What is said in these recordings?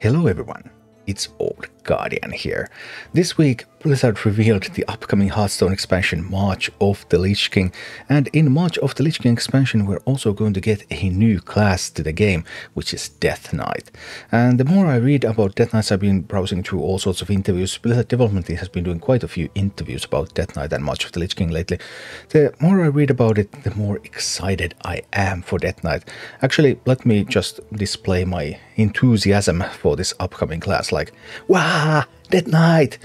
Hello everyone, it's Old Guardian here. This week Blizzard revealed the upcoming Hearthstone expansion March of the Lich King, and in March of the Lich King expansion we're also going to get a new class to the game, which is Death Knight. And the more I read about Death Knights, I've been browsing through all sorts of interviews. Blizzard Development Team has been doing quite a few interviews about Death Knight and March of the Lich King lately. The more I read about it, the more excited I am for Death Knight. Actually, let me just display my enthusiasm for this upcoming class, like, wow, Death Knight!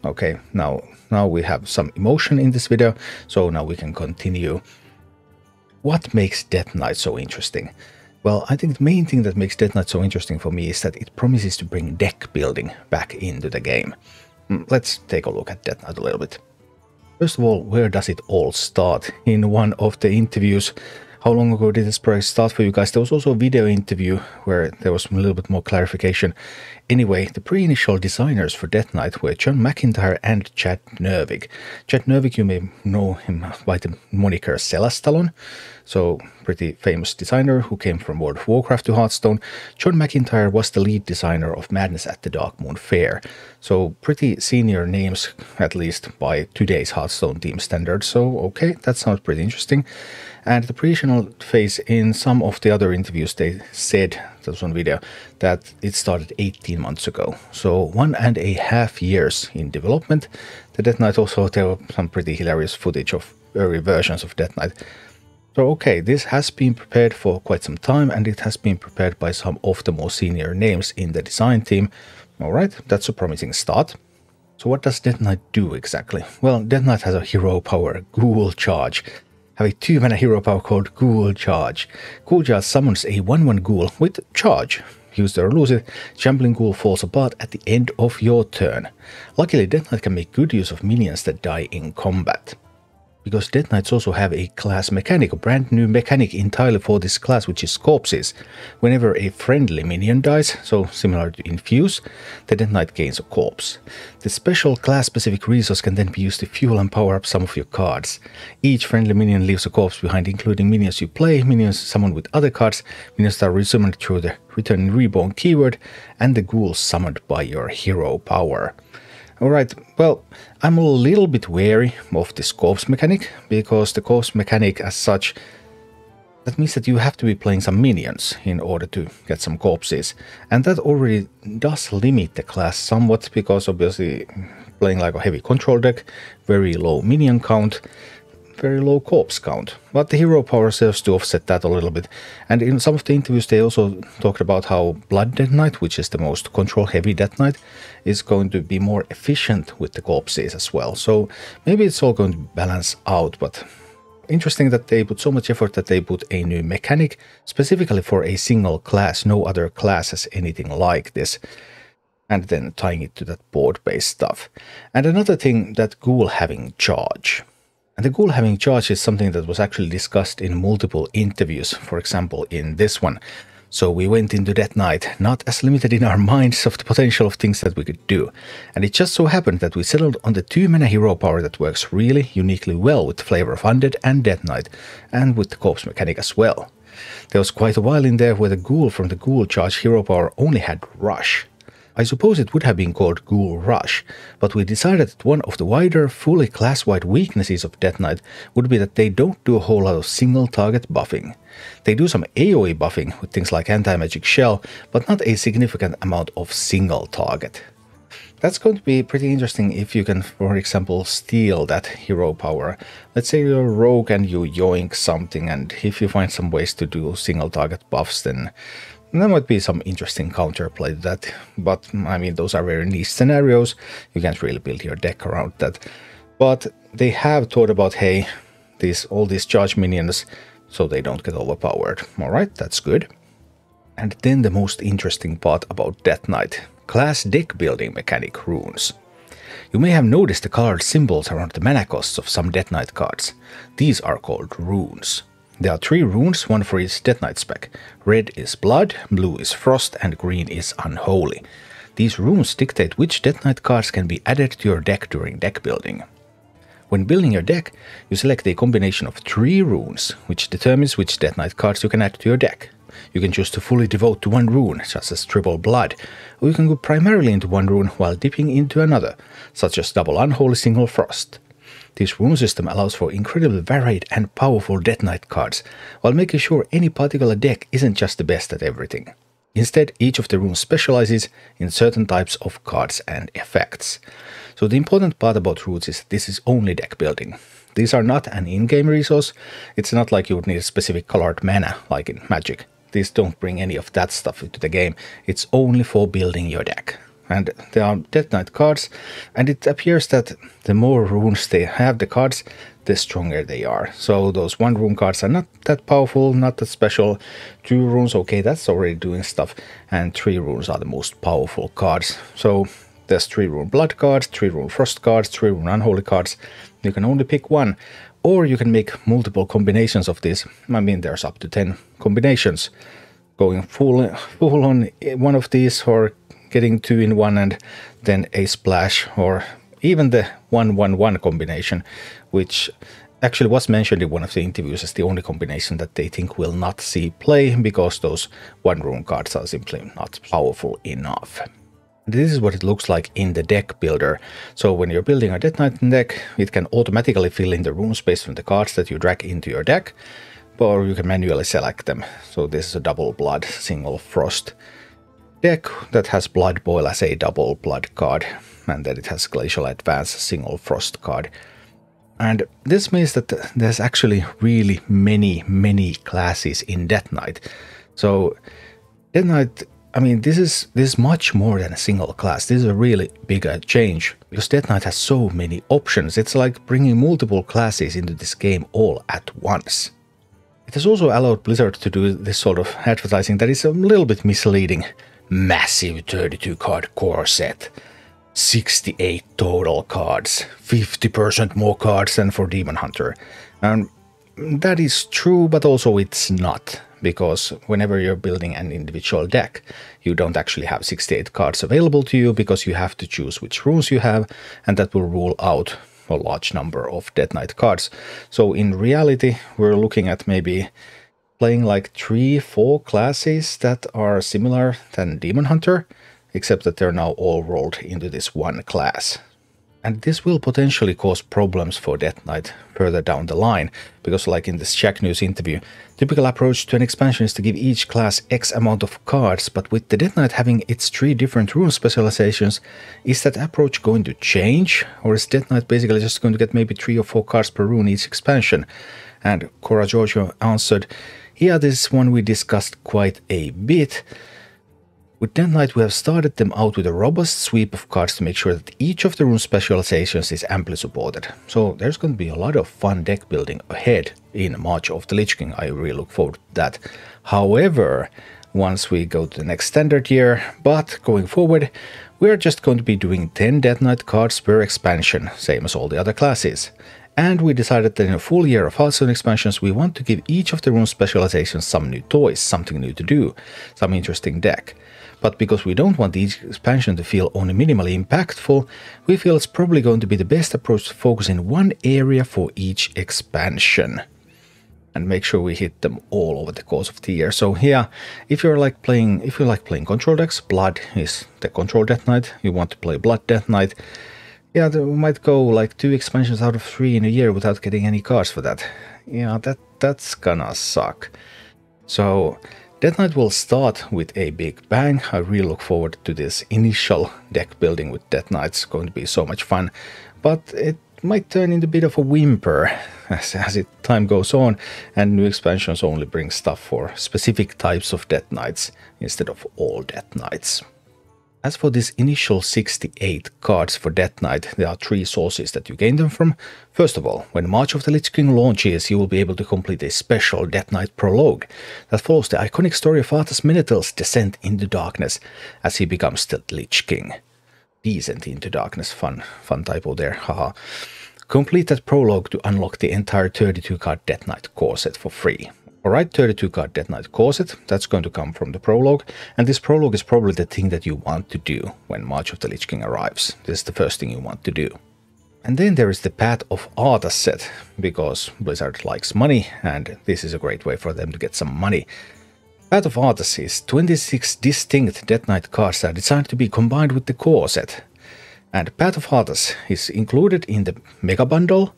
Okay, now we have some emotion in this video, so now we can continue. What makes Death Knight so interesting? Well, I think the main thing that makes Death Knight so interesting for me is that it promises to bring deck building back into the game. Let's take a look at Death Knight a little bit. First of all, where does it all start? In one of the interviews, how long ago did this project start for you guys? There was also a video interview where there was a little bit more clarification. Anyway, the pre-initial designers for Death Knight were John McIntyre and Chad Nervig. Chad Nervig, you may know him by the moniker Celestalon, so pretty famous designer who came from World of Warcraft to Hearthstone. John McIntyre was the lead designer of Madness at the Darkmoon Fair, so pretty senior names, at least by today's Hearthstone team standards, so okay, that sounds pretty interesting. And the pre-initial phase, in some of the other interviews they said, that was on video, that it started 18 months ago. So 1.5 years in development. The Death Knight also, there were some pretty hilarious footage of early versions of Death Knight. So okay, this has been prepared for quite some time, and it has been prepared by some of the more senior names in the design team. Alright, that's a promising start. So what does Death Knight do exactly? Well, Death Knight has a hero power, Ghoul Charge. Have a 2-mana hero power called Ghoul Charge. Ghoul Charge summons a 1/1 ghoul with charge. Use the lose it, Shambling Ghoul falls apart at the end of your turn. Luckily, Death Knight can make good use of minions that die in combat. Because Death Knights also have a class mechanic, a brand new mechanic entirely for this class, which is corpses. Whenever a friendly minion dies, so similar to Infuse, the Death Knight gains a corpse. The special class-specific resource can then be used to fuel and power up some of your cards. Each friendly minion leaves a corpse behind, including minions you play, minions summoned with other cards, minions that are resummoned through the Return Reborn keyword, and the ghouls summoned by your hero power. Alright, well, I'm a little bit wary of this corpse mechanic, because the corpse mechanic as such, that means that you have to be playing some minions in order to get some corpses. And that already does limit the class somewhat, because obviously playing like a heavy control deck, very low minion count, very low corpse count. But the hero power serves to offset that a little bit. And in some of the interviews they also talked about how Blood Death Knight, which is the most control heavy Death Knight, is going to be more efficient with the corpses as well. So maybe it's all going to balance out, but interesting that they put so much effort that they put a new mechanic specifically for a single class. No other class has anything like this. And then tying it to that board-based stuff. And another thing, that ghoul having charge. And the ghoul having charge is something that was actually discussed in multiple interviews, for example in this one. So we went into Death Knight not as limited in our minds of the potential of things that we could do. And it just so happened that we settled on the 2-mana hero power that works really uniquely well with Flavor of Undead and Death Knight, and with the corpse mechanic as well. There was quite a while in there where the ghoul from the Ghoul Charge hero power only had Rush. I suppose it would have been called Ghoul Rush, but we decided that one of the wider, fully class-wide weaknesses of Death Knight would be that they don't do a whole lot of single-target buffing. They do some AoE buffing with things like Anti-Magic Shell, but not a significant amount of single-target. That's going to be pretty interesting if you can, for example, steal that hero power. Let's say you're a rogue and you yoink something, and if you find some ways to do single-target buffs, then there might be some interesting counterplay to that, but I mean those are very niche scenarios, you can't really build your deck around that. But they have thought about, hey, all these charge minions, so they don't get overpowered. Alright, that's good. And then the most interesting part about Death Knight, class deck building mechanic runes. You may have noticed the colored symbols around the mana costs of some Death Knight cards. These are called runes. There are 3 runes, one for each Death Knight spec. Red is Blood, blue is Frost, and green is Unholy. These runes dictate which Death Knight cards can be added to your deck during deck building. When building your deck, you select a combination of 3 runes, which determines which Death Knight cards you can add to your deck. You can choose to fully devote to one rune, such as Triple Blood, or you can go primarily into one rune while dipping into another, such as Double Unholy Single Frost. This rune system allows for incredibly varied and powerful Death Knight cards, while making sure any particular deck isn't just the best at everything. Instead, each of the runes specializes in certain types of cards and effects. So the important part about runes is this is only deck building. These are not an in-game resource. It's not like you would need a specific colored mana like in Magic. These don't bring any of that stuff into the game. It's only for building your deck. And they are Death Knight cards, and it appears that the more runes they have the cards, the stronger they are. So those 1 rune cards are not that powerful, not that special. 2 runes, okay, that's already doing stuff, and 3 runes are the most powerful cards. So there's 3 rune blood cards, 3 rune frost cards, 3 rune unholy cards. You can only pick one, or you can make multiple combinations of these. I mean, there's up to 10 combinations. Going full on one of these, or getting 2 in one and then a splash, or even the 1-1-1 combination, which actually was mentioned in one of the interviews as the only combination that they think will not see play because those 1 rune cards are simply not powerful enough. This is what it looks like in the deck builder. So when you're building a Death Knight deck, it can automatically fill in the rune space from the cards that you drag into your deck, or you can manually select them. So this is a Double Blood Single Frost deck that has Blood Boil as a Double Blood card, and then it has Glacial Advance Single Frost card. And this means that there's actually really many classes in Death Knight. So Death Knight, I mean, this is much more than a single class. This is a really big change because Death Knight has so many options. It's like bringing multiple classes into this game all at once. It has also allowed Blizzard to do this sort of advertising that is a little bit misleading. Massive 32 card core set, 68 total cards, 50% more cards than for Demon Hunter. And that is true, but also it's not, because whenever you're building an individual deck, you don't actually have 68 cards available to you because you have to choose which runes you have, and that will rule out a large number of Death Knight cards. So in reality, we're looking at maybe playing like 3-4 classes that are similar than Demon Hunter, except that they're now all rolled into this one class. And this will potentially cause problems for Death Knight further down the line, because like in this Shack News interview, typical approach to an expansion is to give each class X amount of cards, but with the Death Knight having its 3 different rune specializations, is that approach going to change? Or is Death Knight basically just going to get maybe 3 or 4 cards per rune each expansion? And Cora Giorgio answered, yeah, this is one we discussed quite a bit. With Death Knight, we have started them out with a robust sweep of cards to make sure that each of the rune specializations is amply supported. So there's going to be a lot of fun deck building ahead in March of the Lich King. I really look forward to that. However, once we go to the next standard year, but going forward, we're just going to be doing 10 Death Knight cards per expansion, same as all the other classes. And we decided that in a full year of Hearthstone expansions, we want to give each of the rune specializations some new toys, something new to do, some interesting deck. But because we don't want each expansion to feel only minimally impactful, we feel it's probably going to be the best approach to focus in one area for each expansion. And make sure we hit them all over the course of the year. So yeah, if you like playing control decks, Blood is the control Death Knight. You want to play Blood Death Knight. Yeah, we might go like 2 expansions out of 3 in a year without getting any cards for that. Yeah, that's gonna suck. So Death Knight will start with a big bang. I really look forward to this initial deck building with Death Knight. It's going to be so much fun, but it might turn into a bit of a whimper as time goes on, and new expansions only bring stuff for specific types of Death Knights instead of all Death Knights. As for this initial 68 cards for Death Knight, there are 3 sources that you gain them from. First of all, when March of the Lich King launches, you will be able to complete a special Death Knight prologue that follows the iconic story of Arthas Menethil's descent into darkness as he becomes the Lich King. Descent into darkness, fun typo there, haha. Complete that prologue to unlock the entire 32 card Death Knight core set for free. Alright, 32 card Death Knight core set, that's going to come from the prologue, and this prologue is probably the thing that you want to do when March of the Lich King arrives. This is the first thing you want to do. And then there is the Path of Arthas set, because Blizzard likes money, and this is a great way for them to get some money. Path of Arthas is 26 distinct Death Knight cards that are designed to be combined with the core set. And Path of Arthas is included in the Mega Bundle,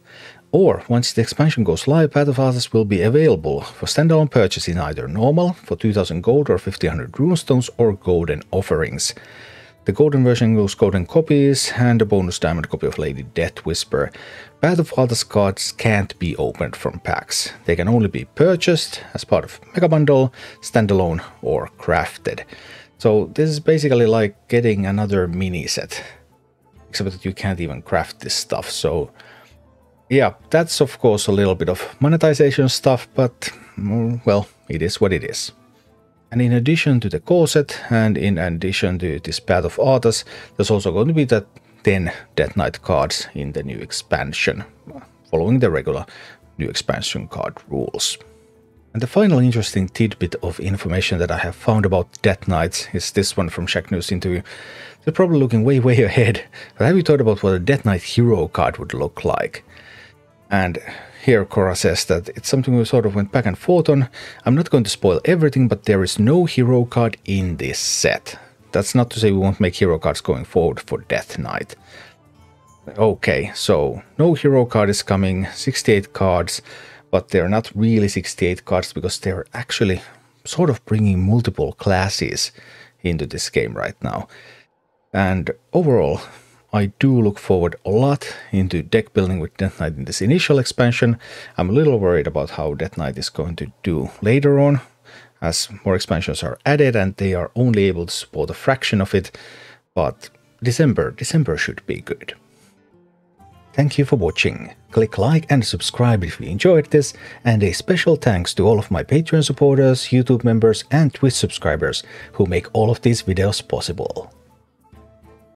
or once the expansion goes live, Path of Arthas will be available for standalone purchase in either normal for 2000 gold or 1500 runestones or golden offerings. The golden version includes golden copies and a bonus diamond copy of Lady Death Whisper. Path of Arthas cards can't be opened from packs. They can only be purchased as part of Mega Bundle, standalone or crafted. So this is basically like getting another mini set, except that you can't even craft this stuff. So yeah, that's of course a little bit of monetization stuff, but well, it is what it is. And in addition to the core set, and in addition to this Path of Arthas, there's also going to be the 10 Death Knight cards in the new expansion, following the regular new expansion card rules. And the final interesting tidbit of information that I have found about Death Knights is this one from Shack News interview. They're probably looking way ahead, but have you thought about what a Death Knight hero card would look like? And here Cora says that it's something we sort of went back and forth on. I'm not going to spoil everything, but there is no hero card in this set. That's not to say we won't make hero cards going forward for Death Knight. Okay, so no hero card is coming, 68 cards, but they're not really 68 cards because they're actually sort of bringing multiple classes into this game right now. And overall, I do look forward a lot into deck building with Death Knight in this initial expansion. I'm a little worried about how Death Knight is going to do later on, as more expansions are added and they are only able to support a fraction of it, but December should be good. Thank you for watching. Click like and subscribe if you enjoyed this, and a special thanks to all of my Patreon supporters, YouTube members and Twitch subscribers who make all of these videos possible.